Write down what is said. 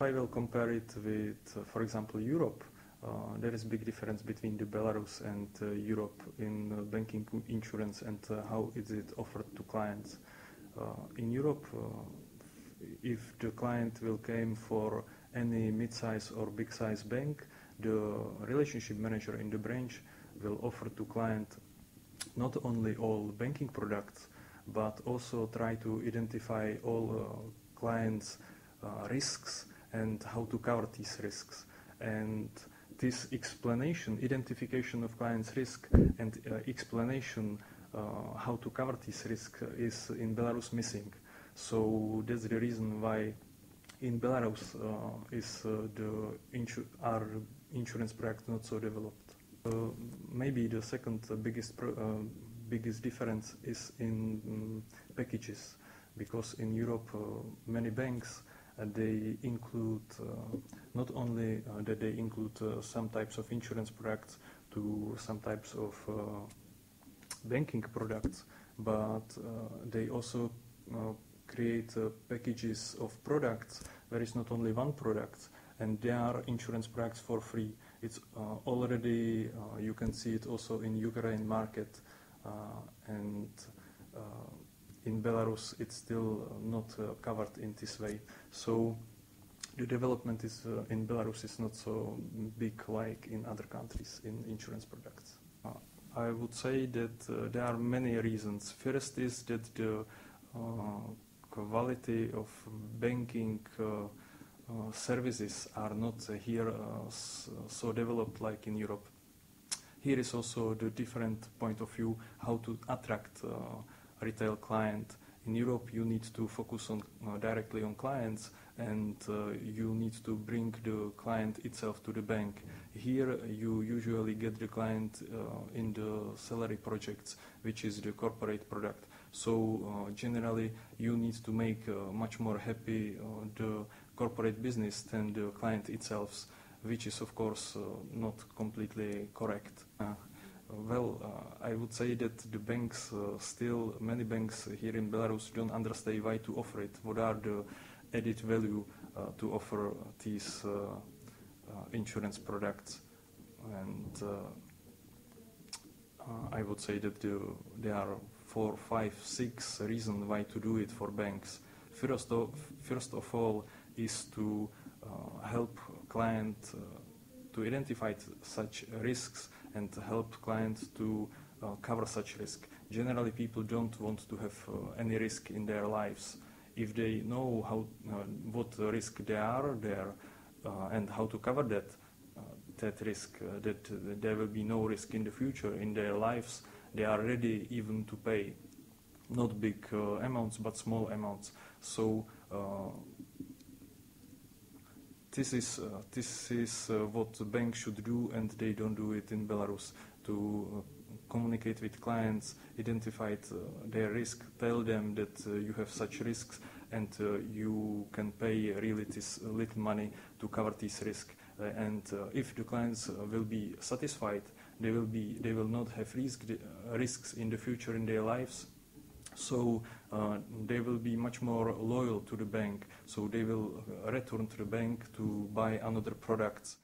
I will compare it with, for example, Europe. There is a big difference between the Belarus and Europe in banking insurance and how is it offered to clients. In Europe, if the client will come for any mid-size or big-size bank, the relationship manager in the branch will offer to client not only all banking products, but also try to identify all clients' risks and how to cover these risks. And this explanation, identification of clients' risk and explanation how to cover this risk is in Belarus missing. So that's the reason why in Belarus our insurance products not so developed. Maybe the second biggest difference is in packages, because in Europe many banks they include not only that they include some types of insurance products to some types of banking products, but they also create packages of products where it's not only one product, and there are insurance products for free. It's already, you can see it also in Ukraine market, and in Belarus it's still not covered in this way. So the development is in Belarus is not so big like in other countries in insurance products. I would say that there are many reasons. First is that the quality of banking services are not here so developed like in Europe. Here is also the different point of view how to attract retail client. In Europe you need to focus on directly on clients, and you need to bring the client itself to the bank. Here you usually get the client in the salary projects, which is the corporate product. So generally you need to make much more happy the corporate business than the client itself, which is of course not completely correct. I would say that the banks still, many banks here in Belarus don't understand why to offer it. What are the added value to offer these insurance products? And I would say that there are 4, 5, 6 reasons why to do it for banks. First of all is to help client to identify such risks and help clients to cover such risk. Generally, people don't want to have any risk in their lives. If they know how what risk they are there and how to cover that risk, that there will be no risk in the future in their lives, they are ready even to pay not big amounts but small amounts. So this is what the bank should do, and they don't do it in Belarus. To communicate with clients, identify their risk, tell them that you have such risks, and you can pay really this little money to cover this risk. And if the clients will be satisfied, they will not have risks in the future in their lives. So they will be much more loyal to the bank, so they will return to the bank to buy another products.